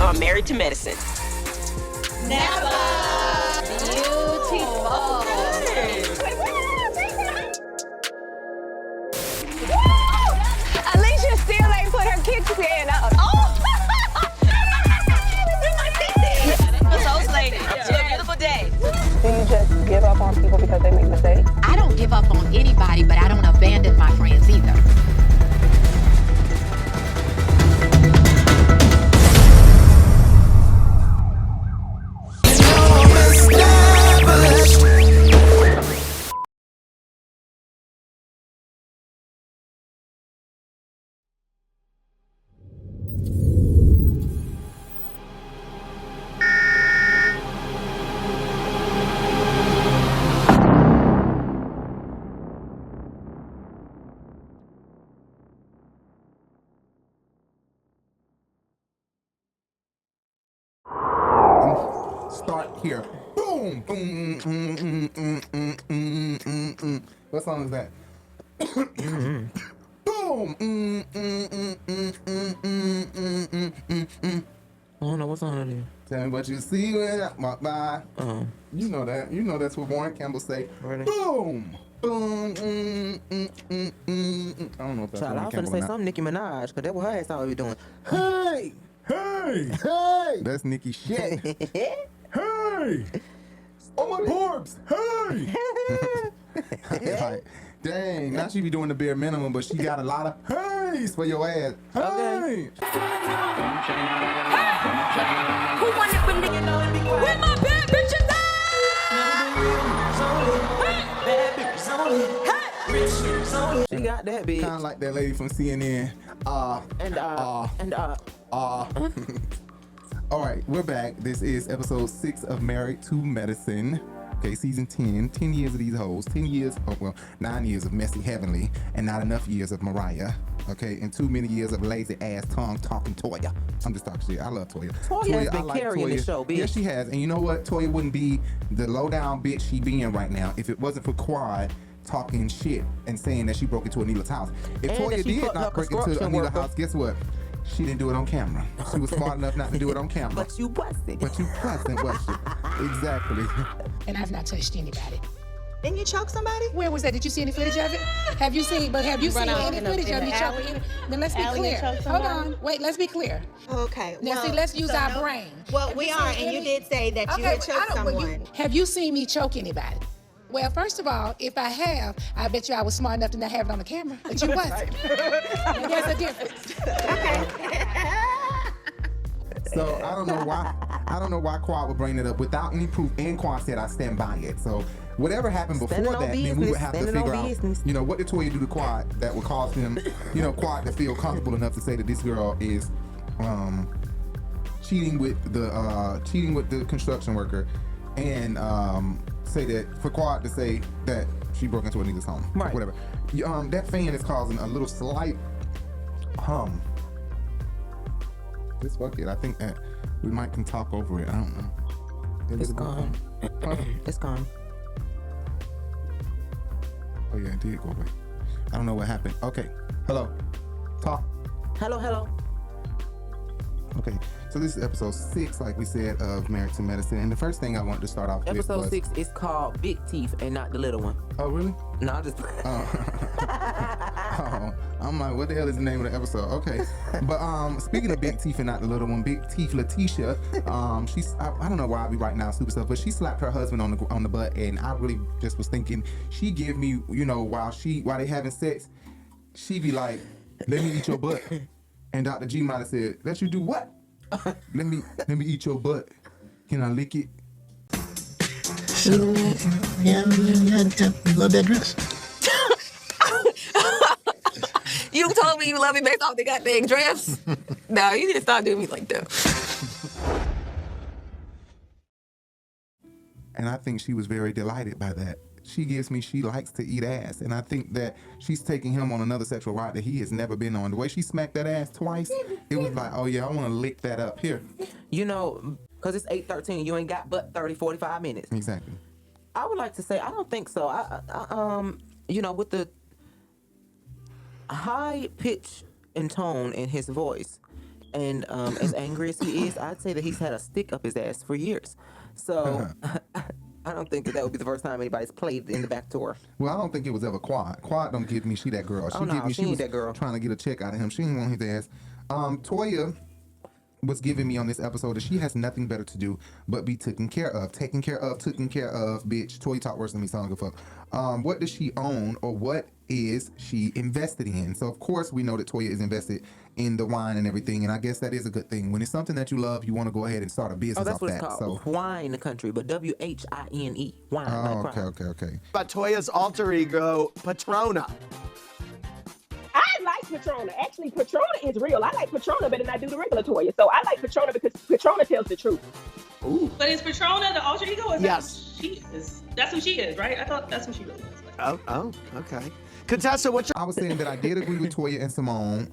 on Married to Medicine. Never. Beautiful. Alicia still ain't put her kickstand up. So lady, it's a beautiful day. Do you just give up on people because they make mistakes? I don't give up on anybody, but I don't abandon my friends either. Start here. Boom. What song is that? Boom. I don't know what song it is. Tell me what you see when I walk by. You know that. You know that's what Warren Campbell say. Really? Boom. Boom. I don't know if that's Child, I Warren was Campbell finna say or not. something Nicki Minaj, because that's what her ass always doing. Hey! Hey! Hey! That's Nicki shit. Hey! Oh my Porbs! Hey! Like, dang, now she be doing the bare minimum, but she got a lot of heys for your ass. Hey! Who want it with nigga? Where my bad bitches at? She got that bitch. Kind of like that lady from CNN. All right, we're back. This is episode 6 of Married to Medicine. Okay, season 10. 10 years of these hoes. 10 years, 9 years of messy heavenly, and not enough years of Mariah. Okay, and too many years of lazy ass tongue talking Toya. I'm just talking shit. I love Toya. Toya has been carrying the show, bitch. Yes, she has. And you know what? Toya wouldn't be the low down bitch she being right now if it wasn't for Quad talking shit and saying that she broke into Anita's house. If And Toya that she did fucked not her break into construction Anita's worker. house, guess what? She didn't do it on camera. She was smart enough not to do it on camera. But you busted. But you wasn't, was she? Exactly. And I've not touched anybody. Didn't you choke somebody? Where was that? Did you see any footage of it? Have you seen any footage of me choking? Then let's be clear. Hold on. Wait, let's be clear. Okay. Now see, let's use our brain. Well, we are, and you did say that you had choked someone. Have you seen me choke anybody? Well, first of all, if I have, I bet you I was smart enough to not have it on the camera, but you wasn't. And there's a difference. So I don't know why Quad would bring it up without any proof, and Quad said I stand by it. So whatever happened before Standing on that, then we would have to business, figure standing on out, business. you know, what did Toya do to Quad that would cause him, you know, Quad to feel comfortable enough to say that this girl is cheating with the construction worker, and say that for Quad to say that she broke into Anita's home, Right. whatever. That fan is causing a little slight hum. Just fuck it. I think that we might can talk over it. I don't know. It's gone. It's gone. Oh yeah, it did go away. I don't know what happened. Okay. Hello. Talk. Hello. Okay. So this is episode 6, like we said, of Married to Medicine. And the first thing I wanted to start off with Episode was 6 is called Big Teeth and not the little one. Oh really? No, I just. Oh, I'm like, what the hell is the name of the episode? Okay, but speaking of Big Teeth and not the little one, Big Teeth Letitia, she's I don't know why I be writing down stupid stuff, but she slapped her husband on the butt, and I really just was thinking she give me, you know, while they having sex, she be like, let me eat your butt, and Dr. G might have said, let you do what? let me eat your butt. Can I lick it? Yeah, love that dress. You told me you love me based off the goddamn dress. No, you didn't start doing me like that. And I think she was very delighted by that. She likes to eat ass. And I think that she's taking him on another sexual ride that he has never been on. The way she smacked that ass twice, it was like, oh yeah, I want to lick that up here. You know, because it's 8:13, you ain't got but 30, 45 minutes. Exactly. I would like to say, I don't think so. You know, with the high pitch and tone in his voice, And as angry as he is, I'd say that he's had a stick up his ass for years. So I don't think that would be the first time anybody's played in the back door. Well, I don't think it was ever Quad. Quad don't give me she that girl. She was that girl. trying to get a check out of him. She didn't want his ass. Toya was giving me on this episode that she has nothing better to do but be taken care of, taken care of, bitch. Toya talk worse than me, so I don't give a fuck. What does she own, or what is she invested in? So of course we know that Toya is invested in the wine and everything, and I guess that is a good thing. When it's something that you love, you want to go ahead and start a business off that. Oh, that's what it's called. So Whine Country, but WHINE. Wine. Oh, okay. But Toya's alter ego, Patrona. I like Patrona. Actually, Patrona is real. I like Patrona better than I do the regular Toya. So I like Patrona because Patrona tells the truth. Ooh. But is Patrona the alter ego? Is yes. That she is? That's who she is, right? I thought that's what she really was. Oh, okay. Contessa, what's your... I was saying that I did agree with Toya and Simone.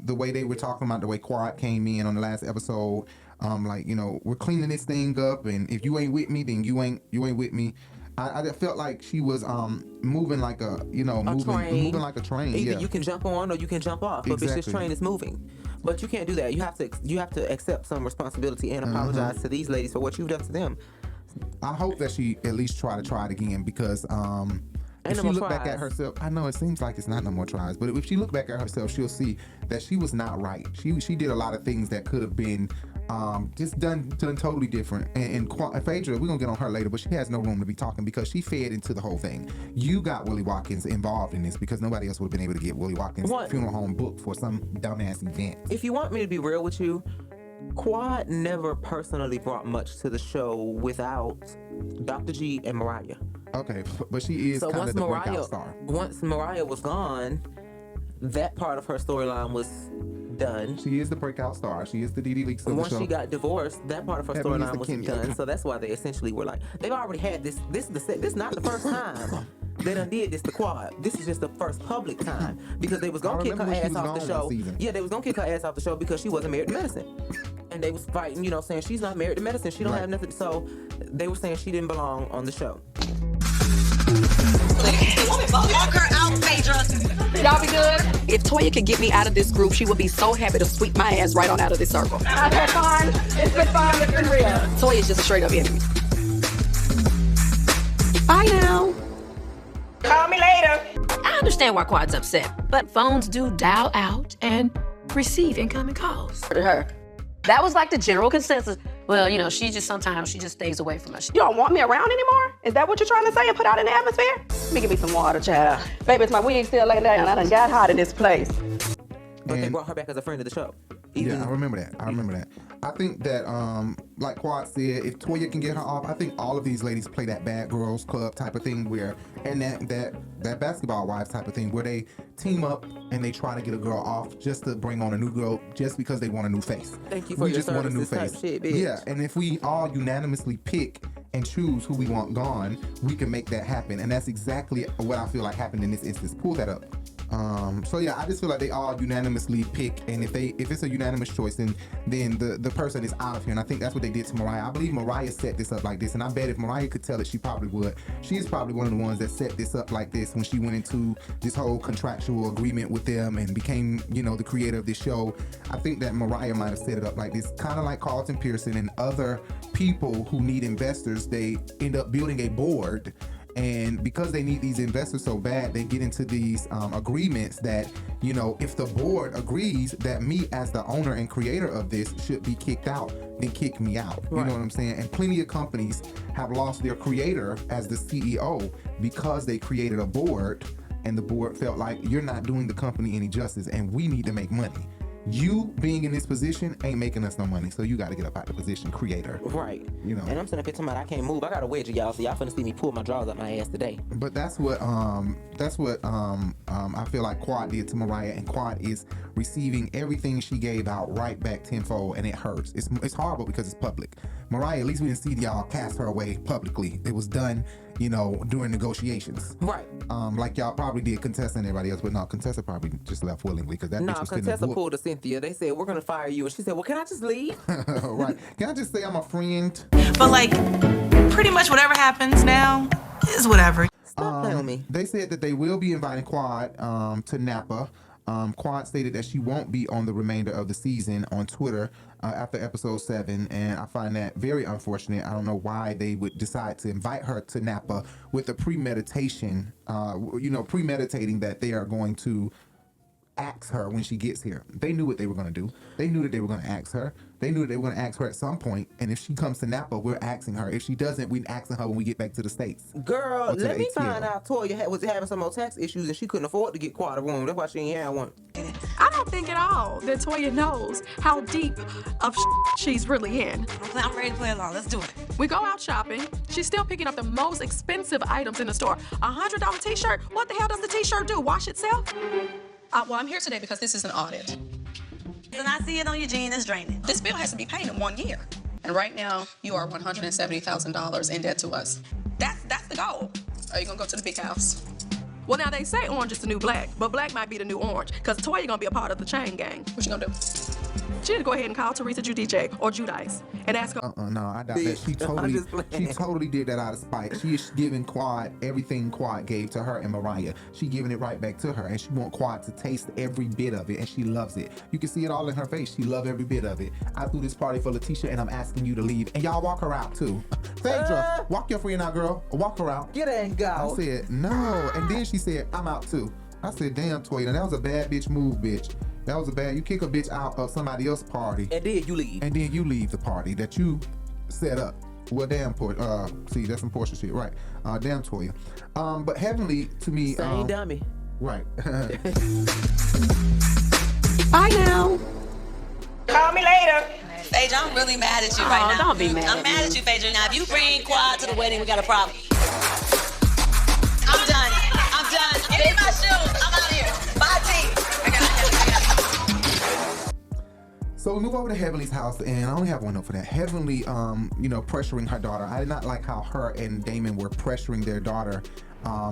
The way they were talking about the way Quad came in on the last episode, like, you know, we're cleaning this thing up, and if you ain't with me, then you ain't with me. I felt like she was moving like moving like a train. Either you can jump on or you can jump off. But Exactly. this train is moving. But you can't do that. You have to accept some responsibility and apologize to these ladies for what you've done to them. I hope that she at least try it again, because if she look back at herself, I know it seems like it's not no more tries, but if she look back at herself, she'll see that she was not right. She did a lot of things that could have been just done totally different. And Phaedra, we're gonna get on her later, but she has no room to be talking because she fed into the whole thing. You got Willie Watkins involved in this because nobody else would have been able to get Willie Watkins' funeral home booked for some dumbass event. If you want me to be real with you, Quad never personally brought much to the show without Dr. G and Mariah. Okay, but she is kind of the breakout star. Once Mariah was gone, that part of her storyline was done. She is the breakout star. She is the Dee Leaks of the show. Once she got divorced, that part of her storyline was done. So that's why they essentially were like, they've already had this. This is not the first time they done did this to Quad. This is just the first public time because they was gonna kick her ass off the show. Yeah, they was gonna kick her ass off the show because she wasn't married to medicine. And they was fighting, you know, saying she's not married to medicine. She don't have nothing. So they were saying she didn't belong on the show. Walk her out, Phaedra. Y'all be good? If Toya could get me out of this group, she would be so happy to sweep my ass right on out of this circle. I've had fun. It's been fun. It's been real. Toya's just a straight up enemy. Bye now. Call me later. I understand why Quad's upset, but phones do dial out and receive incoming calls. To her. That was like the general consensus. Well, you know, sometimes she just stays away from us. You don't want me around anymore? Is that what you're trying to say and put out in the atmosphere? Let me give me some water, child. Baby, it's my wig still laying down. I done got hot in this place. But they brought her back as a friend of the show. Yeah, I remember that. I think that, like Quad said, if Toya can get her off, I think all of these ladies play that bad girls club type of thing and that basketball wives type of thing where they team up and they try to get a girl off just to bring on a new girl just because they want a new face. Thank you for your services, want a new face. Shit, bitch. Yeah, and if we all unanimously pick and choose who we want gone, we can make that happen. And that's exactly what I feel like happened in this instance. Pull that up. So yeah, I just feel like they all unanimously pick, and if it's a unanimous choice, then the person is out of here. And I think that's what they did to Mariah. I believe Mariah set this up like this, and I bet if Mariah could tell it, she probably would. She's probably one of the ones that set this up like this when she went into this whole contractual agreement with them and became, you know, the creator of this show. I think that Mariah might have set it up like this, kind of like Carlton Pearson and other people who need investors. They end up building a board. And because they need these investors so bad, they get into these agreements that, you know, if the board agrees that me as the owner and creator of this should be kicked out, then kick me out. Right. You know what I'm saying? And plenty of companies have lost their creator as the CEO because they created a board and the board felt like you're not doing the company any justice and we need to make money. You being in this position ain't making us no money, so you got to get up out the position, creator. Right. You know. And I'm sitting up here talking about I can't move. I got a wedgie, y'all, so y'all finna see me pull my drawers up my ass today. But that's what I feel like Quad did to Mariah, and Quad is receiving everything she gave out right back tenfold, and it hurts. It's horrible because it's public. Mariah, at least we didn't see y'all cast her away publicly. It was done, you know, during negotiations. Right. Like y'all probably did Contessa and everybody else, but no, Contessa probably just left willingly because that bitch was Contessa pulled a Cynthia. They said, we're going to fire you. And she said, well, can I just leave? Right. Can I just say I'm a friend? But like, pretty much whatever happens now is whatever. Stop playing with me. They said that they will be inviting Quad to Napa. Quad stated that she won't be on the remainder of the season on Twitter after episode 7, and I find that very unfortunate. I don't know why they would decide to invite her to Napa with a premeditation, premeditating that they are going to ask her when she gets here. They knew what they were going to do. They knew that they were going to ask her. They knew that they were going to ask her at some point, and if she comes to Napa, we're asking her. If she doesn't, we're asking her when we get back to the States. Girl, let me find out Toya was having some more tax issues and she couldn't afford to get quad a room. That's why she ain't had one. I don't think at all that Toya knows how deep of she's really in. I'm ready to play along. Let's do it. We go out shopping. She's still picking up the most expensive items in the store. $100 t-shirt? What the hell does the t-shirt do? Wash itself? Well, I'm here today because this is an audit. And I see it on your jean. It's draining. This bill has to be paid in 1 year. And right now, you are $170,000 in debt to us. That's the goal. Are you gonna go to the big house? Well, now they say orange is the new black, but black might be the new orange, because Toya gonna be a part of the chain gang. What you gonna do? She need to go ahead and call Teresa Giudice or Giudice and ask her. No, I doubt that. She totally did that out of spite. She is giving Quad everything Quad gave to her and Mariah. She giving it right back to her, and she want Quad to taste every bit of it, and she loves it. You can see it all in her face. She love every bit of it. I threw this party for Letitia, and I'm asking you to leave, and y'all walk her out too. Phaedra, walk your friend out, girl. Walk her out. Get her and go. I said no, and then she said I'm out too. I said, damn, Toya, that was a bad bitch move, bitch. That was a bad. You kick a bitch out of somebody else's party, and then you leave. And then you leave the party that you set up. Well, damn, see, that's some Porsha shit, right? Damn, Toya. But Heavenly to me, same dummy, right? Bye now. Call me later. Phaedra, I'm really mad at you right now. Don't be mad. I'm mad at you, Phaedra. Now, if you bring Quad to the wedding, we got a problem. I'm done. Give me my shoes. I'm out of here. Bye, team. So we move over to Heavenly's house, and I only have one note for that. Heavenly, pressuring her daughter. I did not like how her and Damon were pressuring their daughter,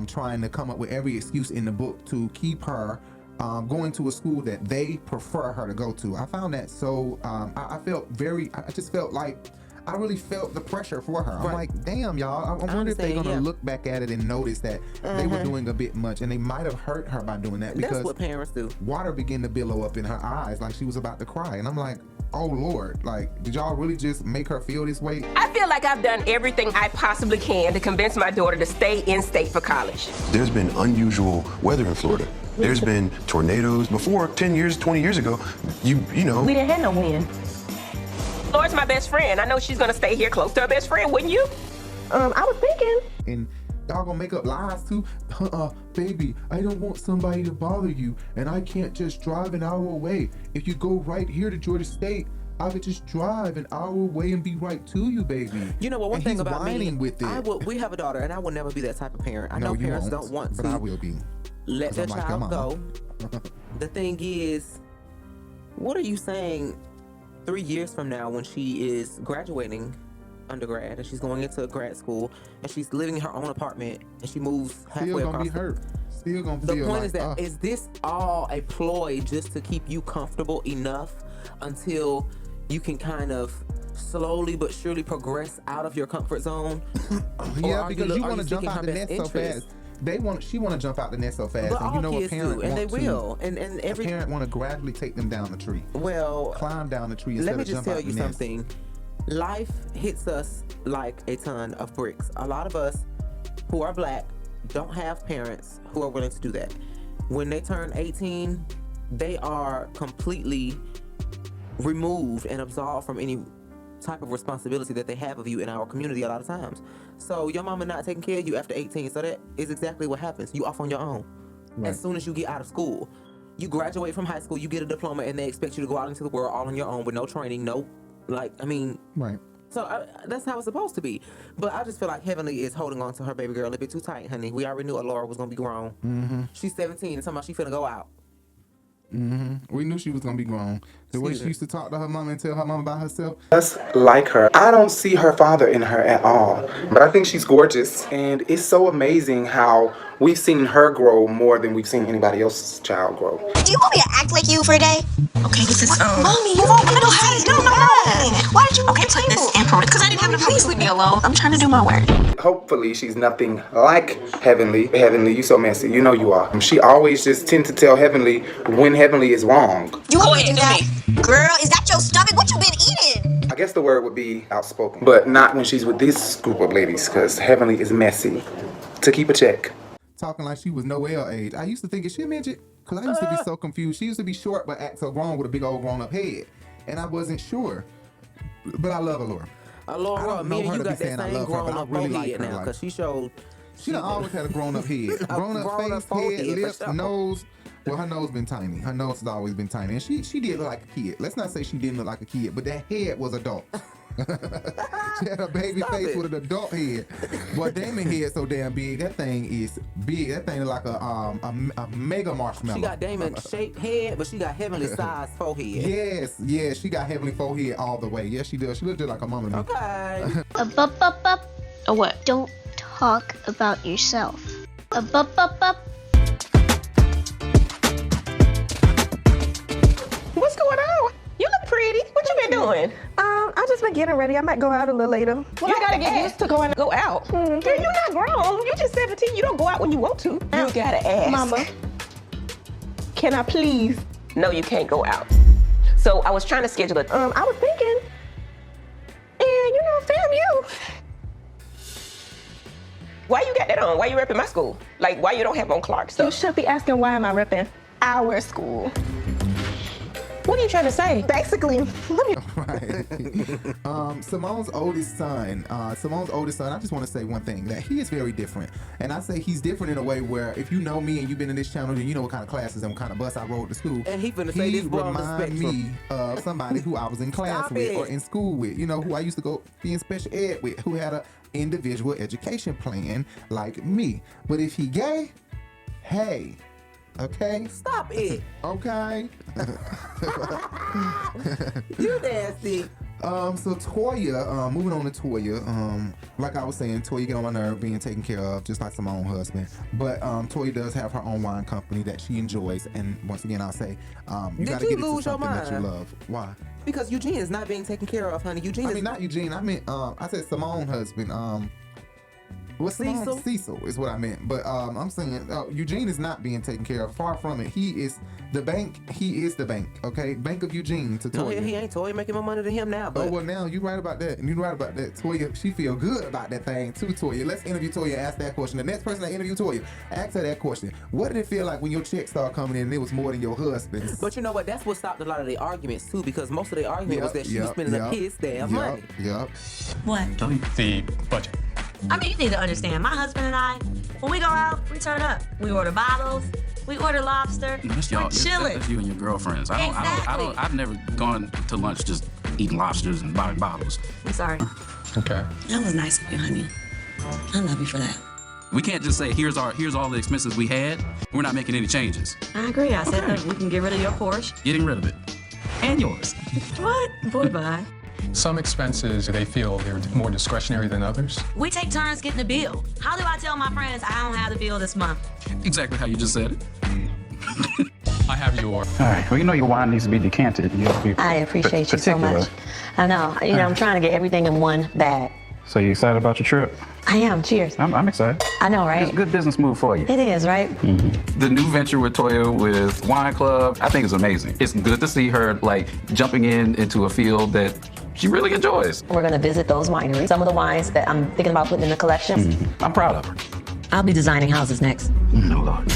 trying to come up with every excuse in the book to keep her going to a school that they prefer her to go to. I found that so, I just felt like, I really felt the pressure for her. I'm like, damn, y'all. I wonder if they're going to look back at it and notice that they were doing a bit much, and they might have hurt her by doing that, because that's what parents do. Water began to billow up in her eyes like she was about to cry. And I'm like, oh, Lord. Like, did y'all really just make her feel this way? I feel like I've done everything I possibly can to convince my daughter to stay in state for college. There's been unusual weather in Florida. There's been tornadoes. Before, 10 years, 20 years ago, you know. We didn't have no wind. Laura's my best friend. I know she's gonna stay here close to her best friend, wouldn't you? I was thinking. And y'all gonna make up lies too? Baby, I don't want somebody to bother you, and I can't just drive an hour away. If you go right here to Georgia State, I could just drive an hour away and be right to you, baby. You know what? One thing about me, with it. We have a daughter, and I will never be that type of parent. I know parents don't want to. But I will be. Let their child go. The thing is, what are you saying 3 years from now when she is graduating undergrad and she's going into grad school and she's living in her own apartment and she moves halfway Still gonna across be hurt. Still gonna the feel point like, is that is this all a ploy just to keep you comfortable enough until you can kind of slowly but surely progress out of your comfort zone? Yeah, because you want to jump out the nest so fast. She want to jump out the nest so fast, and you know a parent and they will, and every parent want to gradually take them down the tree. Well, climb down the tree. Let me just tell you something. Life hits us like a ton of bricks. A lot of us who are black don't have parents who are willing to do that. When they turn 18, they are completely removed and absolved from any type of responsibility that they have of you in our community a lot of times. So your mama not taking care of you after 18, so that is exactly what happens. You off on your own. Right. As soon as you get out of school, you graduate from high school, you get a diploma, and they expect you to go out into the world all on your own with no training, right. So that's how it's supposed to be. But I just feel like Heavenly is holding on to her baby girl a bit too tight, honey. We already knew Laura was gonna be grown. Mm-hmm. She's 17 and somehow she finna go out. Mm-hmm. We knew she was gonna be grown. The way she used to talk to her mama and tell her mama about herself. Just like her. I don't see her father in her at all, but I think she's gorgeous, and it's so amazing how we've seen her grow more than we've seen anybody else's child grow. Do you want me to act like you for a day? Okay, this is Mommy, you won't know how to do nothing. Why did you put this in for it? Because I didn't have to. Please leave me alone. Marlo. I'm trying to do my work. Hopefully she's nothing like Heavenly. Heavenly, you so messy. You know you are. She always just tend to tell Heavenly when Heavenly is wrong. You want me to do that? Girl, is that your stomach? What you been eating? I guess the word would be outspoken. But not when she's with this group of ladies, because Heavenly is messy. To keep a check. Talking like she was Noelle age. I used to think, is she a midget? Because I used to be so confused. She used to be short but act so grown with a big old grown-up head. And I wasn't sure. But I love Allura. Allura, me and you got that same grown-up forehead now, because she showed... She done always had a grown-up head. A grown-up face, head, lips, nose. Well, her nose been tiny. Her nose has always been tiny. And she did look like a kid. Let's not say she didn't look like a kid, but that head was adult. She had a baby face with an adult head. Boy, Damon head so damn big. That thing is big. That thing is like a mega marshmallow. She got Damon's shaped head, but she got Heavenly size forehead. Yes, she got Heavenly forehead all the way. Yes, she does. She looks just like a mama. Okay. Or what? Don't talk about yourself. What's going on? You look pretty. What you been doing? I just been getting ready. I might go out a little later. Well, you gotta get used to go out. Girl, you're not grown. You're just 17. You don't go out when you want to. You gotta ask. Mama, can I please? No, you can't go out. So I was trying to schedule it. I was thinking, and damn you. Why you got that on? Why you repping my school? Like, why you don't have on Clark stuff? You should be asking why am I repping our school. What are you trying to say? Basically, Simone's oldest son, I just want to say one thing, that he is very different. And I say he's different in a way where if you know me and you've been in this channel, then you know what kind of classes and what kind of bus I rode to school. And he finna say this boy on the remind me of somebody who I was in class with or in school with, who I used to go be in special ed with, who had an individual education plan like me. But if he gay, hey. Okay? Stop it. Okay. You nasty. So Toya, moving on to Toya, like I was saying, Toya get on my nerve being taken care of, just like Simone's husband. But Toya does have her own wine company that she enjoys, and once again, I'll say, you gotta get into something that you love. Why? Because Eugene is not being taken care of, honey. Not Eugene. I meant, I said Simone's husband. Cecil is what I meant. But I'm saying Eugene is not being taken care of. Far from it. He is the bank. Okay, Bank of Eugene to Toya. No, he ain't. Toya making more money than him now. But now you right about that. Toya, she feel good about that thing too. Toya, let's interview Toya. Ask that question. The next person that interview Toya, ask her that question. What did it feel like when your check started coming in and it was more than your husband's? But you know what? That's what stopped a lot of the arguments too, because most of the argument was that she was spending up his damn money. What? The budget. I mean, you need to understand, my husband and I, when we go out, we turn up. We order bottles, we order lobster, That's we're chilling. That's you and your girlfriends. I've never gone to lunch just eating lobsters and buying bottles. I'm sorry. Okay. That was nice of you, honey. I love you for that. We can't just say, here's all the expenses we had. We're not making any changes. I agree. I said that we can get rid of your Porsche. Getting rid of it. And yours. What? Boy, bye. Some expenses, they feel they're more discretionary than others. We take turns getting the bill. How do I tell my friends I don't have the bill this month? Exactly how you just said it. I have your... All right, well, your wine needs to be decanted. You have to be I appreciate you so much. I know. I'm trying to get everything in one bag. So you excited about your trip? I am. Cheers. I'm excited. I know, right? It's a good business move for you. It is, right? Mm-hmm. The new venture with Toya with Wine Club, I think is amazing. It's good to see her jumping into a field that she really enjoys. We're going to visit those wineries. Some of the wines that I'm thinking about putting in the collection. Mm-hmm. I'm proud of her. I'll be designing houses next. No, Lord.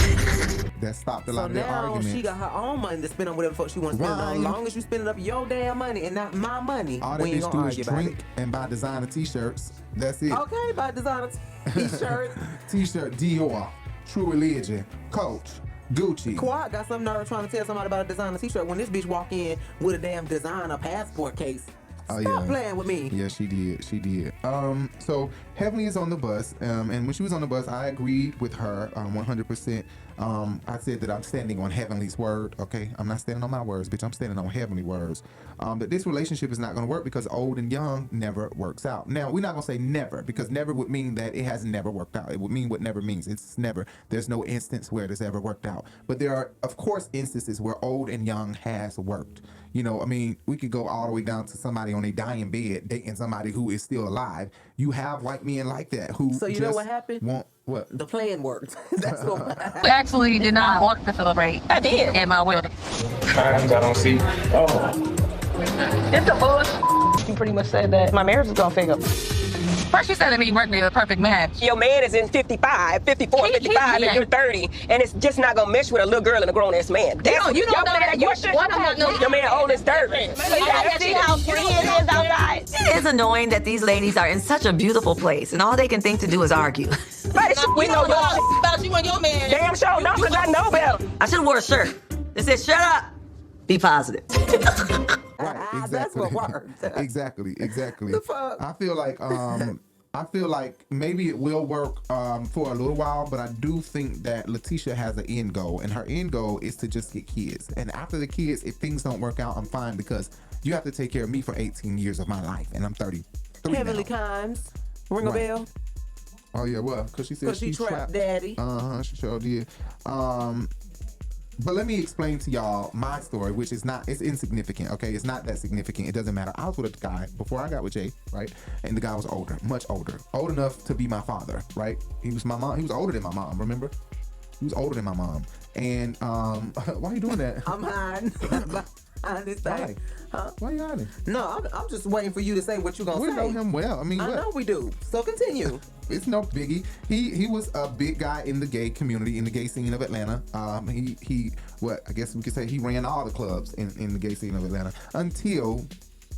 That stopped a lot of their arguments. She got her own money to spend on whatever fuck she wants to spend on. As long as you spending up your damn money and not my money, all that we ain't bitch gonna do argue is about drink and buy designer t-shirts. That's it. Okay, buy designer t-shirt. T-shirt, Dior, True Religion, Coach, Gucci. Quad got some nerve trying to tell somebody about a designer t-shirt when this bitch walk in with a damn designer passport case. Stop playing with me. Yeah, she did. So Heavenly is on the bus, and when she was on the bus, I agreed with her 100%. I said that I'm standing on Heavenly's word, okay? I'm not standing on my words, bitch. I'm standing on Heavenly words. But this relationship is not going to work because old and young never works out. Now, we're not going to say never, because never would mean that it has never worked out. It would mean what never means. It's never. There's no instance where it has ever worked out. But there are, of course, instances where old and young has worked. You know, I mean, we could go all the way down to somebody on a dying bed dating somebody who is still alive. You have white men like that who So you know what happened? What? The plan worked. That's what We actually did not want to celebrate. I did. At my wedding. Times I don't see. It's a bullshit. You pretty much said that my marriage is gonna fail. First you said that me weren't the perfect match. Your man is in 55, 54, 55, and you're 30, and it's just not gonna mesh with a little girl and a grown-ass man. You don't know that. Your man old as 30. So you gotta see how pretty it is outside. It is annoying that these ladies are in such a beautiful place, and all they can think to do is argue. We know your shit. About you and your man. Damn sure, no, because I know better. I should have wore a shirt that said, "Shut up, be positive." Right, exactly. That's what worked. exactly. The fuck? I feel like maybe it will work for a little while, but I do think that Letitia has an end goal, and her end goal is to just get kids. And after the kids, if things don't work out, I'm fine, because you have to take care of me for 18 years of my life, and I'm 33 Heavenly now. Times. Ring a bell. Oh yeah, well, because she said she trapped daddy. She sure did. But let me explain to y'all my story, which is it's insignificant, okay? It's not that significant. It doesn't matter. I was with a guy before I got with Jay, right? And the guy was older, much older. Old enough to be my father, right? He was my mom. He was older than my mom, remember? He was older than my mom. And why are you doing that? I'm hiding. This thing. Why? Huh? Why are you hiding? No, I'm just waiting for you to say what you're going to say. We know him well. I mean, I know we do. So continue. It's no biggie. He was a big guy in the gay community, in the gay scene of Atlanta. He I guess we could say he ran all the clubs in the gay scene of Atlanta until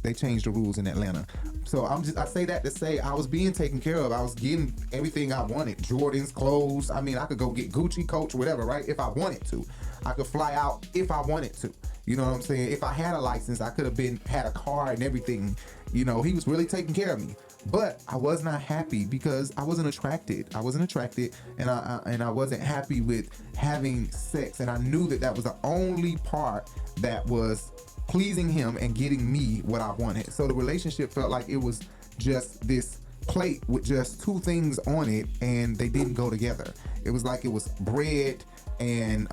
they changed the rules in Atlanta. So I say that to say I was being taken care of. I was getting everything I wanted. Jordans, clothes. I mean, I could go get Gucci, Coach, whatever, right? If I wanted to. I could fly out if I wanted to. You know what I'm saying? If I had a license, I could have had a car and everything. You know, he was really taking care of me. But I was not happy because I wasn't attracted. I wasn't attracted, and I wasn't happy with having sex. And I knew that was the only part that was pleasing him and getting me what I wanted. So the relationship felt like it was just this plate with just two things on it, and they didn't go together. It was like it was bread and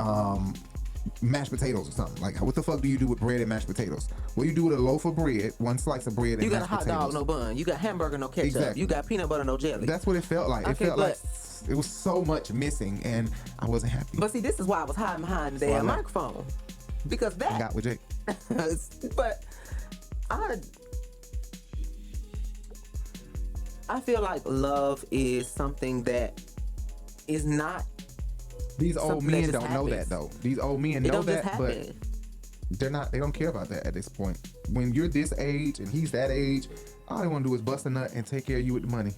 mashed potatoes or something. Like, what the fuck do you do with bread and mashed potatoes? What do you do with a loaf of bread, one slice of bread and mashed potatoes? You got a hot dog, no bun. You got hamburger, no ketchup. Exactly. You got peanut butter, no jelly. That's what it felt like. It felt like it was so much missing, and I wasn't happy. But see, this is why I was hiding behind the damn microphone. Because that... I got with Jake. But I feel like love is something that is not... These old men don't know that though. These old men know that, but they don't care about that at this point. When you're this age and he's that age, all they want to do is bust a nut and take care of you with the money.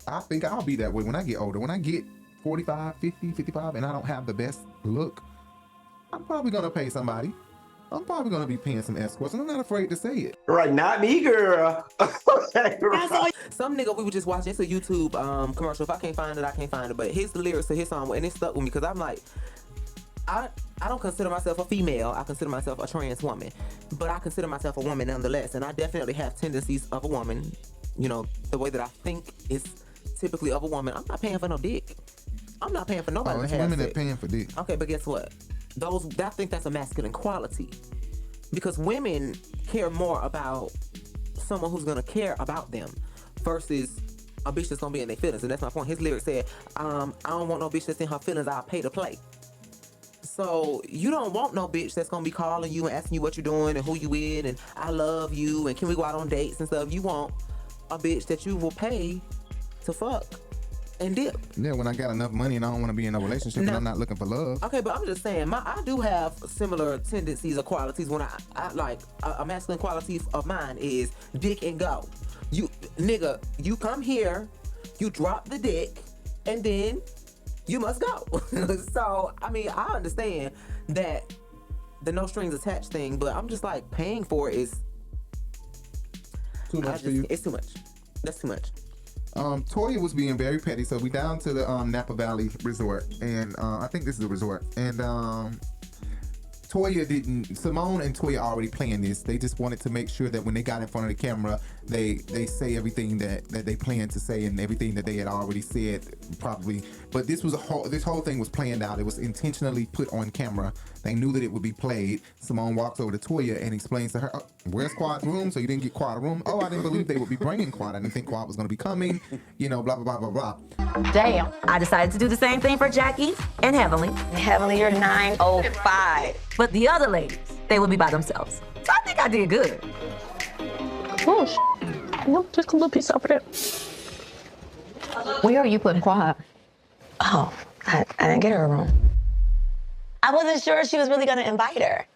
I think I'll be that way when I get older. When I get 45, 50, 55 and I don't have the best look, I'm probably going to pay somebody. I'm probably going to be paying some escorts, and I'm not afraid to say it. Right, not me, girl. Some nigga we were just watching, it's a YouTube commercial. If I can't find it, I can't find it. But here's the lyrics to his song, and it stuck with me because I'm like, I don't consider myself a female. I consider myself a trans woman. But I consider myself a woman nonetheless. And I definitely have tendencies of a woman. You know, the way that I think is typically of a woman. I'm not paying for no dick. I'm not paying for nobody to have women sex. that paying for dick. Okay, but guess what? I think that's a masculine quality. Because women care more about someone who's gonna care about them versus a bitch that's gonna be in their feelings. And that's my point. His lyric said, I don't want no bitch that's in her feelings, I'll pay to play. So you don't want no bitch that's gonna be calling you and asking you what you're doing and who you with and I love you and can we go out on dates and stuff. You want a bitch that you will pay to fuck and dip. Yeah, when I got enough money and I don't want to be in a relationship and I'm not looking for love. Okay, but I'm just saying, I do have similar tendencies or qualities. When I like a masculine quality of mine is dick and go. You nigga, you come here, you drop the dick, and then you must go. So I mean, I understand that the no strings attached thing, but I'm just like paying for it is too much for you. It's too much. That's too much. Toya was being very petty, so we down to the Napa Valley Resort, and I think this is a resort, and Simone and Toya already planned this. They just wanted to make sure that when they got in front of the camera, they say everything that they planned to say and everything that they had already said, probably. But this whole thing was planned out. It was intentionally put on camera. They knew that it would be played. Simone walks over to Toya and explains to her, oh, where's Quad's room? So you didn't get Quad a room? Oh, I didn't believe they would be bringing Quad. I didn't think Quad was going to be coming. You know, blah, blah, blah, blah, blah. Damn. I decided to do the same thing for Jackie and Heavenly. Heavenly, you're 905. But the other ladies, they would be by themselves. So I think I did good. Oh, nope, just a little piece over there. Where are you putting Quad? Oh, I didn't get her a room. I wasn't sure she was really going to invite her.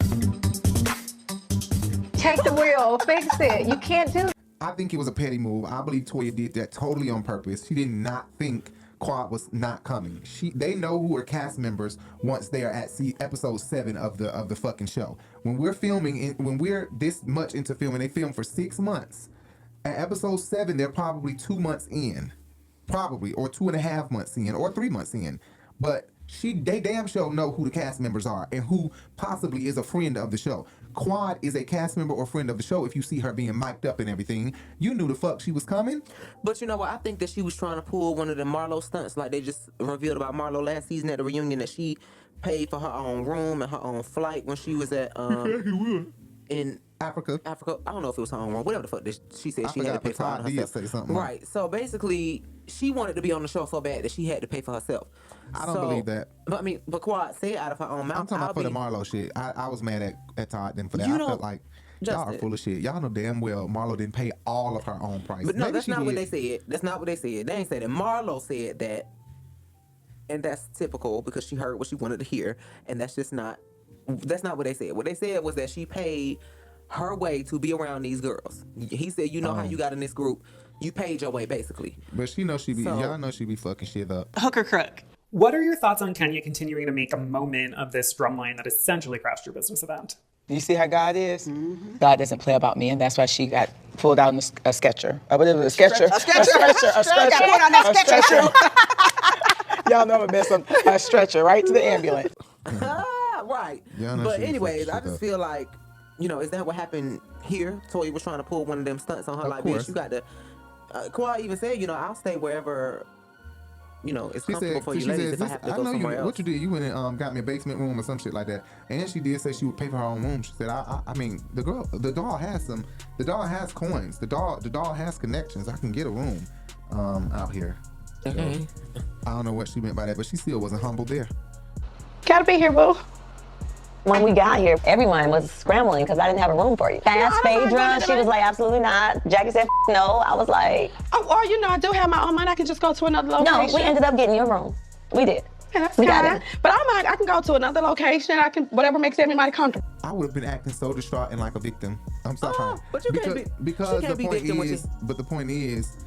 Take the wheel, fix it. You can't do. I think it was a petty move. I believe Toya did that totally on purpose. She did not think Quad was not coming. They know who are cast members once they are at episode 7 of the fucking show. When we're filming, when we're this much into filming, they film for 6 months. At episode 7, they're probably 2 months in, probably, or 2.5 months in, or 3 months in. But they damn sure know who the cast members are and who possibly is a friend of the show. Quad is a cast member or friend of the show. If you see her being mic'd up and everything, you knew the fuck she was coming. But you know what? I think that she was trying to pull one of the Marlo stunts, like they just revealed about Marlo last season at the reunion, that she paid for her own room and her own flight when she was at in Africa. I don't know if it was her own room. Whatever the fuck she said, she had to pay for it herself. Right. So basically, she wanted to be on the show so bad that she had to pay for herself. I don't believe that. But I mean, Quad said out of her own mouth. I'm talking about for the Marlo shit. I was mad at Todd then for that. I felt like y'all are full of shit. Y'all know damn well Marlo didn't pay all of her own price. But no, that's not what they said. That's not what they said. They ain't said that. Marlo said that, and that's typical because she heard what she wanted to hear, and that's not what they said. What they said was that she paid her way to be around these girls. He said, you know how you got in this group, you paid your way basically. But y'all know she be fucking shit up. Hooker crook. What are your thoughts on Kenya continuing to make a moment of this drumline that essentially crashed your business event? You see how God is? Mm-hmm. God doesn't play about me, and that's why she got pulled out in a sketcher. Whatever, a sketcher. A stretcher. Got pulled on that stretcher. Y'all know I'm a mess up. A stretcher right to the ambulance. Right. But anyways, I just feel like, you know, is that what happened here? Toya was trying to pull one of them stunts on her, like, bitch, you got to. Kawhi even said, you know, I'll stay wherever, you know, it's comfortable for you ladies if I have to go somewhere else. What you did, you went and got me a basement room or some shit like that. And she did say she would pay for her own room. She said, I mean, the doll has coins. The doll has connections. I can get a room out here. Okay. So, I don't know what she meant by that, but she still wasn't humble there. Gotta be here, boo. When we got here, everyone was scrambling because I didn't have a room for you. I asked Phaedra, she was like, absolutely not. Jackie said, no. I was like... Oh, well, you know, I do have my own money. I can just go to another location. No, we ended up getting your room. We did. Yeah, that's fine. But I can go to another location. I can, whatever makes everybody comfortable. I would have been acting so distraught and like a victim. I'm sorry. But you can't be victim. But the point is,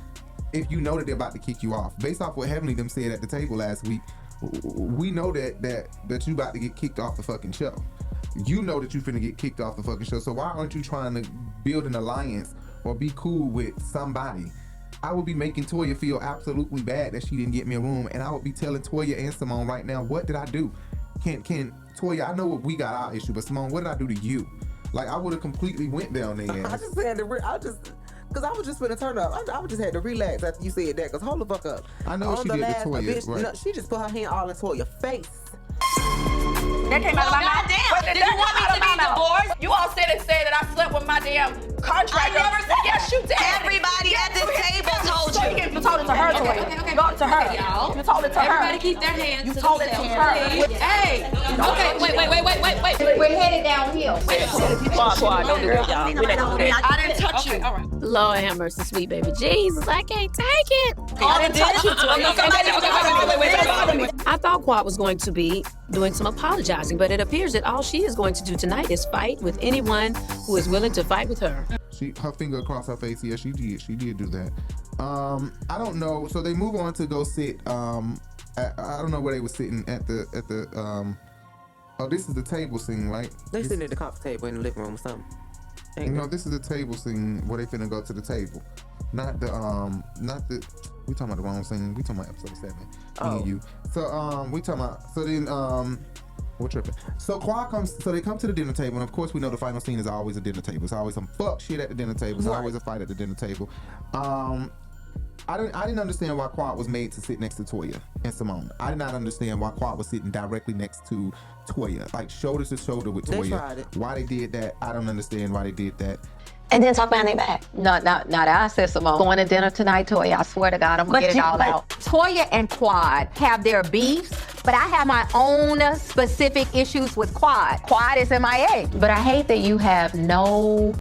if you know that they're about to kick you off, based off what Heavenly them said at the table last week, we know that you about to get kicked off the fucking show. You know that you finna get kicked off the fucking show. So why aren't you trying to build an alliance or be cool with somebody? I would be making Toya feel absolutely bad that she didn't get me a room, and I would be telling Toya and Simone right now, what did I do? Can Toya, I know we got our issue, but Simone, what did I do to you? Like, I would have completely went down there. I just had to, because I was just finna turn up. I just had to relax after you said that, because hold the fuck up. I know she did to Toya, bitch, right? No, she just put her hand all in Toya's face. That came out of my mouth. Did you want me to be divorced? You all said that I slept with my damn contractor. I never said that. Yes, you did. Everybody at this table told you. You told it to her. Okay. Go to her. Y'all. You told it to her. Everybody keep their hands You to told it to themselves, her. please. Hey. Okay, wait. We're headed downhill. Quad, don't do it, y'all. I didn't touch you. All right. Lord have mercy, sweet baby Jesus, I can't take it. I didn't touch you. I thought Quad was going to be doing some apologizing, but it appears that all she is going to do tonight is fight with anyone who is willing to fight with her. Her finger across her face. Yeah, she did do that. I don't know. So they move on to go sit. I don't know where they were sitting at the. Oh, this is the table scene, right? They sitting at the coffee table in the living room or something. You know, this is a table scene where they finna go to the table. Not the we talking about the wrong scene. We talking about episode 7. Me and you. So we talking about we're tripping. So Quad comes, so they come to the dinner table, and of course we know the final scene is always a dinner table. It's always some fuck shit at the dinner table. It's always a fight at the dinner table. I didn't understand why Quad was made to sit next to Toya and Simone. I did not understand why Quad was sitting directly next to Toya, like shoulder to shoulder with Toya. They tried it. Why they did that, I don't understand why they did that. And then talk behind their back. No, I said, Simone, going to dinner tonight, Toya. I swear to God, I'm gonna get it all out. Toya and Quad have their beefs, but I have my own specific issues with Quad. Quad is MIA. But I hate that you have no...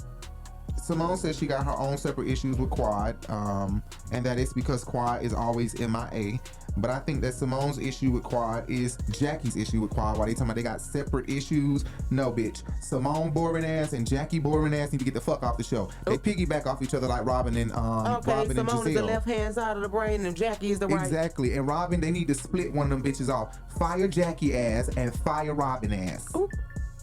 Simone says she got her own separate issues with Quad, and that it's because Quad is always MIA. But I think that Simone's issue with Quad is Jackie's issue with Quad. Why they talking about they got separate issues? No, bitch. Simone boring ass and Jackie boring ass need to get the fuck off the show. They piggyback off each other like Robin and Robin and Simone Giselle. is the left hand side of the brain and Jackie is the right. Exactly. And Robin, they need to split one of them bitches off. Fire Jackie ass and fire Robin ass. Ooh.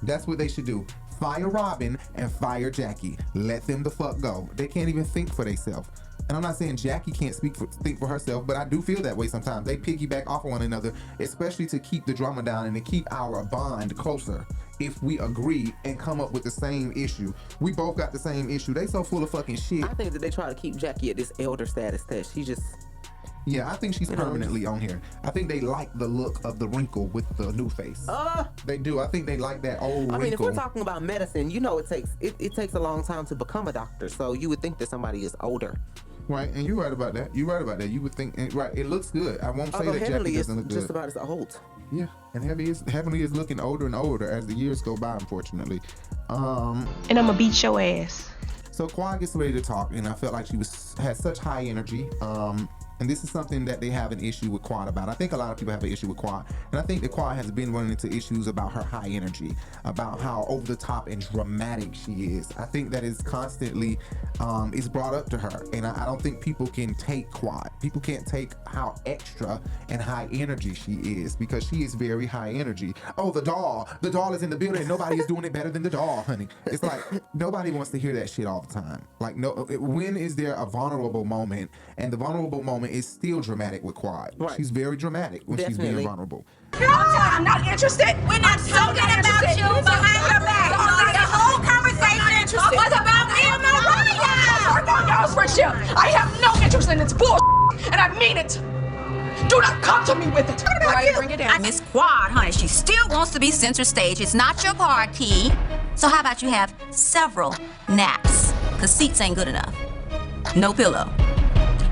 That's what they should do. Fire Robin and fire Jackie. Let them the fuck go. They can't even think for themselves. And I'm not saying Jackie can't think for herself, but I do feel that way sometimes. They piggyback off of one another, especially to keep the drama down and to keep our bond closer. If we agree and come up with the same issue, we both got the same issue. They so full of fucking shit. I think that they try to keep Jackie at this elder status that she just... Yeah, I think she's permanently on here. I think they like the look of the wrinkle with the new face. They do. I think they like that old wrinkle. I mean, if we're talking about medicine, you know it takes a long time to become a doctor. So you would think that somebody is older. Right, and you're right about that. You're right about that. You would think, right, it looks good. I won't say that Jackie doesn't look good. Just about as old. Yeah, and Heavenly is looking older and older as the years go by, unfortunately. And I'm gonna beat your ass. So Quad gets ready to talk, and I felt like she had such high energy. And this is something that they have an issue with Quad about. I think a lot of people have an issue with Quad. And I think that Quad has been running into issues about her high energy, about how over the top and dramatic she is. I think that is constantly is brought up to her. And I don't think people can take Quad. People can't take how extra and high energy she is, because she is very high energy. Oh, the doll is in the building. Nobody is doing it better than the doll, honey. It's like nobody wants to hear that shit all the time. Like, no, when is there a vulnerable moment? And the vulnerable moment is still dramatic with Quad. Right. She's very dramatic when she's being vulnerable. I'm not interested. We're not talking about you behind your back. The whole conversation was about me and Mariah. Work on y'all's friendship. I have no interest in this bullshit, and I mean it. Do not come to me with it. Right, bring it down. Miss Quad, honey, she still wants to be center stage. It's not your party. So how about you have several naps? Because seats ain't good enough. No pillow.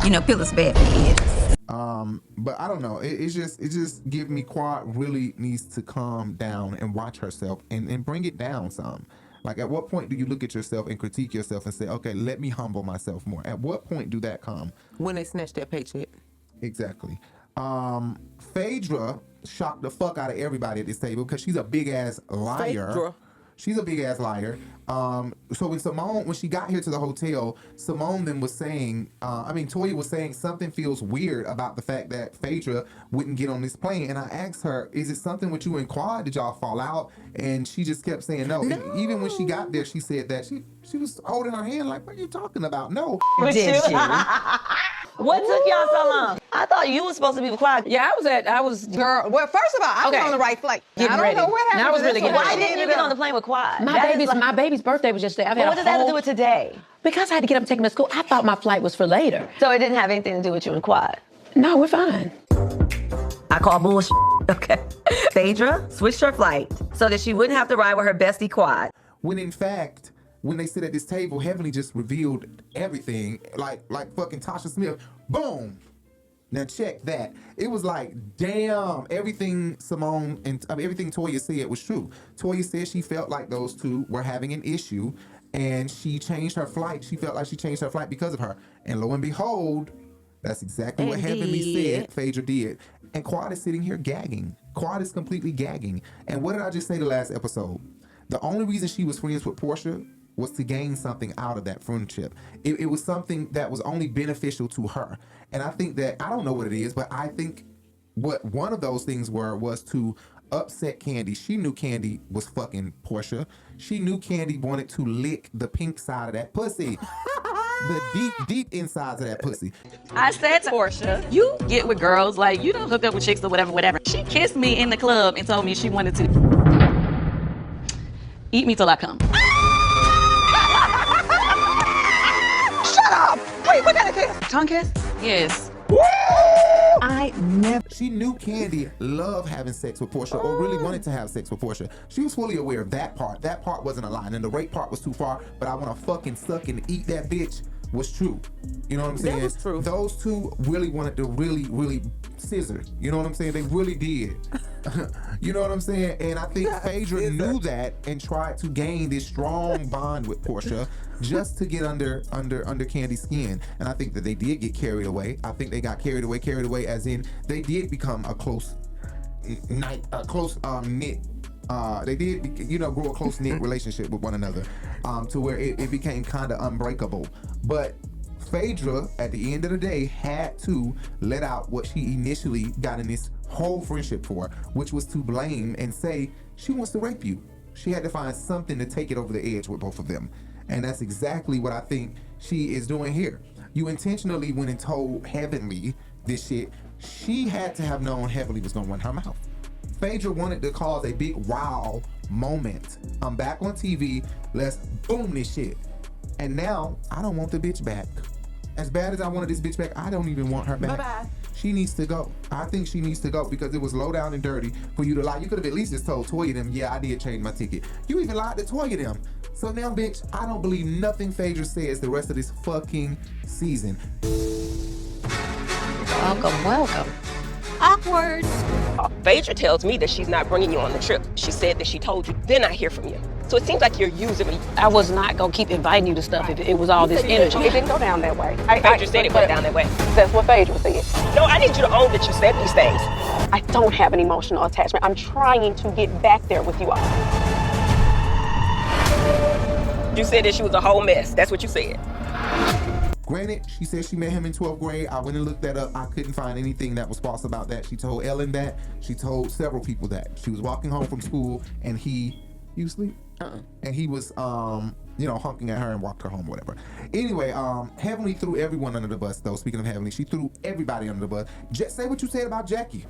You know, pillows bad for kids. But I don't know. It just give me Quad really needs to calm down and watch herself and bring it down some. Like, at what point do you look at yourself and critique yourself and say, okay, let me humble myself more? At what point do that come? When they snatch that paycheck. Exactly. Phaedra shocked the fuck out of everybody at this table because she's a big ass liar. Phaedra. She's a big ass liar. So when she got here to the hotel, Simone then was saying, Toya was saying something feels weird about the fact that Phaedra wouldn't get on this plane. And I asked her, is it something with you and Quad? Did y'all fall out? And she just kept saying no. And even when she got there, she said that she was holding her hand like, what are you talking about? No. Did you? What took y'all so long? I thought you were supposed to be quiet. Yeah, girl. Well, first of all, I was on the right flight. I don't know what happened. I was really Why didn't you get on the plane with Quad? My baby's birthday was yesterday. What does that have to do with today? Because I had to get up and take him to school. I thought my flight was for later. So it didn't have anything to do with you and Quad? No, we're fine. I call bullshit. Okay. Phaedra switched her flight so that she wouldn't have to ride with her bestie Quad. When in fact, when they sit at this table, Heavenly just revealed everything, like fucking Tasha Smith. Boom. Now check that. It was like, damn, everything everything Toya said was true. Toya said she felt like those two were having an issue, and she changed her flight. She felt like she changed her flight because of her. And lo and behold, that's exactly what Heavenly said Phaedra did. And Quad is sitting here gagging. Quad is completely gagging. And what did I just say the last episode? The only reason she was friends with Porsha was to gain something out of that friendship. It was something that was only beneficial to her. And I think that, I don't know what it is, but I think what one of those things was to upset Kandi. She knew Kandi was fucking Porsha. She knew Kandi wanted to lick the pink side of that pussy. The deep insides of that pussy. I said to Porsha, you get with girls, like, you don't hook up with chicks or whatever. She kissed me in the club and told me she wanted to eat me till I come. Shut up! Wait, what kind of kiss? Tongue kiss? Yes. I never. She knew Kandi loved having sex with Porsha or really wanted to have sex with Porsha. She was fully aware of that part. That part wasn't a lie. And the rape part was too far, but I want to fucking suck and eat that bitch was true. You know what I'm saying? That was true. Those two really wanted to really scissor. You know what I'm saying? They really did. You know what I'm saying? And I think Phaedra knew that and tried to gain this strong bond with Porsha just to get under Kandi's skin. And I think that they did get carried away. I think they got carried away as in they did become a close knit. They did, grow a close-knit relationship with one another to where it became kind of unbreakable. But Phaedra, at the end of the day, had to let out what she initially got in this whole friendship for, which was to blame and say she wants to rape you. She had to find something to take it over the edge with both of them. And that's exactly what I think she is doing here. You intentionally went and told Heavenly this shit. She had to have known Heavenly was gonna run her mouth. Phaedra wanted to cause a big wow moment. I'm back on TV, let's boom this shit. And now, I don't want the bitch back. As bad as I wanted this bitch back, I don't even want her back. Bye-bye. She needs to go. I think she needs to go because it was low down and dirty for you to lie. You could have at least just told Toya them, yeah, I did change my ticket. You even lied to Toya them. So now, bitch, I don't believe nothing Phaedra says the rest of this fucking season. Welcome. Awkward. Phaedra tells me that she's not bringing you on the trip. She said that she told you, then I hear from you. So it seems like you're using me. I was not gonna keep inviting you to stuff if it was all this energy. It didn't go down that way. Phaedra said it went down that way. That's what Phaedra said. No, I need you to own that you said these things. I don't have an emotional attachment. I'm trying to get back there with you all. You said that she was a whole mess. That's what you said. Granted, she said she met him in 12th grade. I went and looked that up. I couldn't find anything that was false about that. She told Ellen that. She told several people that. She was walking home from school and you asleep? And he was, honking at her and walked her home or whatever. Anyway, Heavenly threw everyone under the bus, though. Speaking of Heavenly, she threw everybody under the bus. Say what you said about Jackie.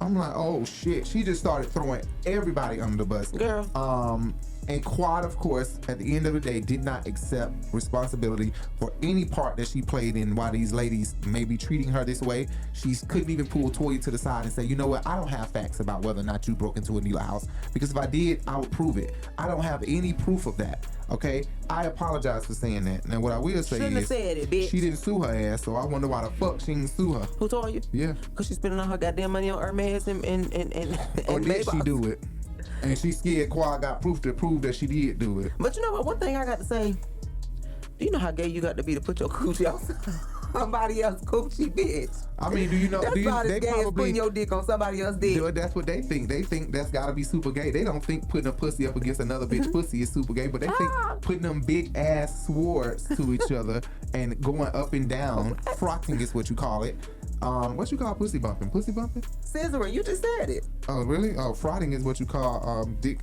I'm like, oh shit. She just started throwing everybody under the bus. Girl. And Quad, of course, at the end of the day, did not accept responsibility for any part that she played in why these ladies may be treating her this way. She couldn't even pull Toya to the side and say, you know what, I don't have facts about whether or not you broke into a Nela house. Because if I did, I would prove it. I don't have any proof of that. Okay? I apologize for saying that. Now, what I will say is, said it, bitch. She didn't sue her ass, so I wonder why the fuck she didn't sue her. Who told you? Yeah. Because she's spending all her goddamn money on Hermes and or did she do it? And she scared Quad got proof to prove that she did do it. But you know what? One thing I got to say, do you know how gay you got to be to put your coochie on somebody else's coochie, bitch? I mean, do you know? That's about as gay as putting your dick on somebody else's dick. That's what they think. They think that's gotta be super gay. They don't think putting a pussy up against another bitch pussy is super gay, but they think putting them big ass swords to each other and going up and down, frocking is what you call it. What you call pussy bumping? Pussy bumping? Scissoring, you just said it. Oh, really? Oh, frotting is what you call dick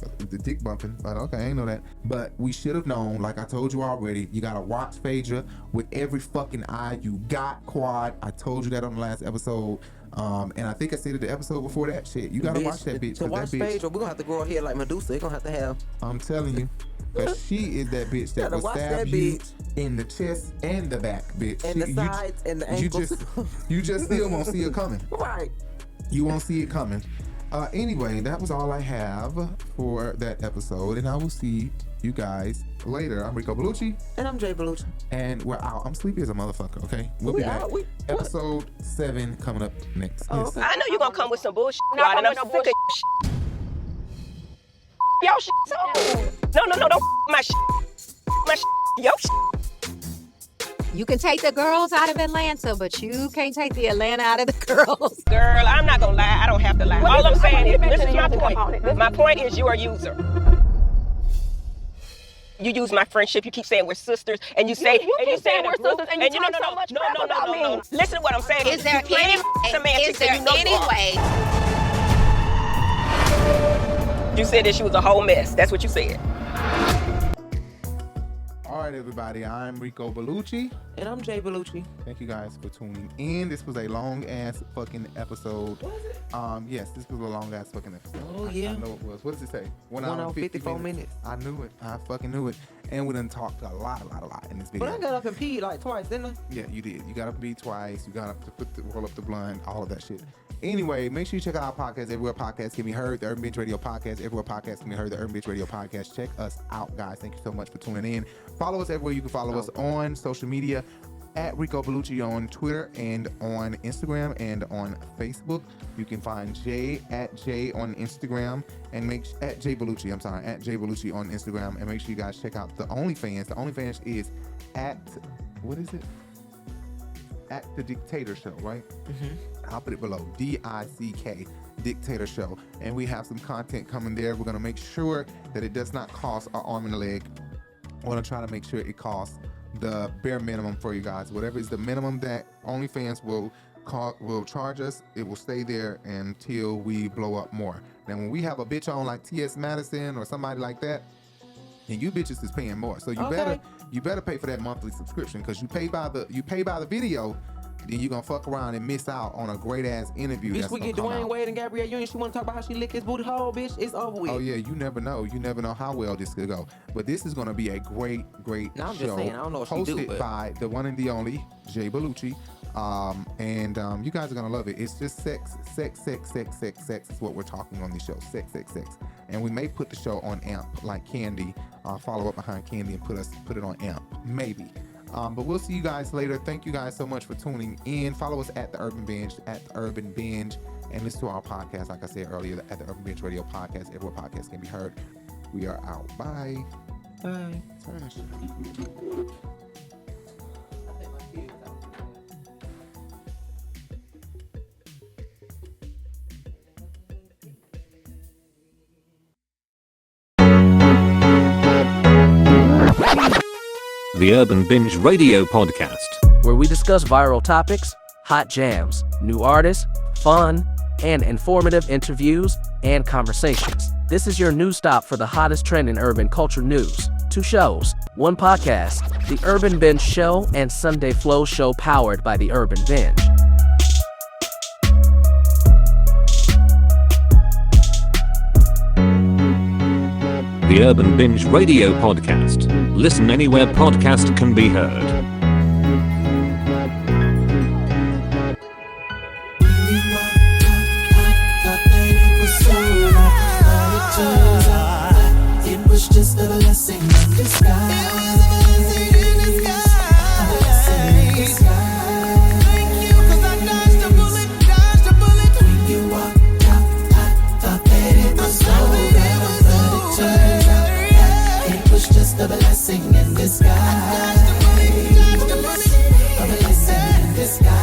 bumping. But okay, I ain't know that. But we should have known, like I told you already, you gotta watch Phaedra with every fucking eye you got, Quad. I told you that on the last episode. And I think I said it the episode before that shit. You gotta watch that bitch. To watch Phaedra, we're gonna have to grow her hair like Medusa. You're gonna have to have. I'm telling you. Cause she is that bitch that will stab you in the chest and the back, bitch. And the sides and the ankles. You just still won't see it coming. Right. You won't see it coming. Anyway, that was all I have for that episode. And I will see you guys later. I'm Rico Bellucci. And I'm Jay Bellucci. And we're out. I'm sleepy as a motherfucker, okay? We'll be back. Episode 7 coming up next. Oh, Yes. I know you're going to come with some bullshit. No, and I'm no sick bullshit. of Yo, shit. No, don't my shit. My shit. Yo, shit. You can take the girls out of Atlanta, but you can't take the Atlanta out of the girls. Girl, I'm not gonna lie. I don't have to lie. All I'm saying is, this is my point. My point is you're a user. You use my friendship. You keep saying we're sisters, and you say, you keep saying we're sisters, and you talk so much crap about me. Listen to what I'm saying. Is there any way? Semantics, and you know you are. You said that she was a whole mess. That's what you said. All right, everybody. I'm Rico Bellucci. And I'm Jay Bellucci. Thank you guys for tuning in. This was a long ass fucking episode. Was it? Yes, this was a long ass fucking episode. Oh, yeah. I know it was. What does it say? 1 hour 54 minutes. I knew it. I fucking knew it. And we done talked a lot in this video. But I got up and peed like twice, didn't I? Yeah, you did. You got up and pee twice. You got up to roll up the blunt, all of that shit. Anyway, make sure you check out our podcast, Everywhere Podcasts Can Be Heard, the Urban Binge Radio Podcast, Everywhere Podcasts Can Be Heard, the Urban Binge Radio Podcast. Check us out, guys. Thank you so much for tuning in. Follow us everywhere you can follow us on social media, at Rico Bellucci on Twitter and on Instagram and on Facebook. You can find Jay at Jay on Instagram and at Jay Bellucci, at Jay Bellucci on Instagram. And make sure you guys check out the OnlyFans. The OnlyFans is at, what is it? At the Dictator Show, right? I'll put it below, DICK, Dictator Show. And we have some content coming there. We're going to make sure that it does not cost our arm and a leg. We're going to try to make sure it costs the bare minimum for you guys. Whatever is the minimum that OnlyFans will charge us, it will stay there until we blow up more. Now, when we have a bitch on like T.S. Madison or somebody like that, and you bitches is paying more, so you better pay for that monthly subscription, because you pay by the video, then you're gonna fuck around and miss out on a great ass interview. Bitch, we get Dwayne Wade and Gabrielle Union. She wanna talk about how she licked his booty hole, bitch. It's over with. Oh yeah, you never know. You never know how well this could go. But this is gonna be a great now, I'm show. Just saying, I don't know what she hosted do, but... by the one and the only Jay Bellucci. You guys are gonna love it. It's just sex is what we're talking on this show. Sex. And we may put the show on AMP like Kandi, follow up behind Kandi and put it on AMP, maybe. But we'll see you guys later. Thank you guys so much for tuning in. Follow us at the Urban Binge, and listen to our podcast, like I said earlier, at the Urban Binge Radio Podcast, everywhere podcasts can be heard. We are out. Bye. Bye. The Urban Binge Radio Podcast, where we discuss viral topics, hot jams, new artists, fun, and informative interviews and conversations. This is your news stop for the hottest trend in urban culture news. 2 shows, 1 podcast, The Urban Binge Show and Sunday Flow Show, powered by The Urban Binge. The Urban Binge Radio Podcast. Listen anywhere podcast can be heard. It was just a blessing in disguise. Thank you, 'cause I dodged a bullet. When you walked out, I thought that it was over. It was just a blessing in disguise. A blessing in disguise.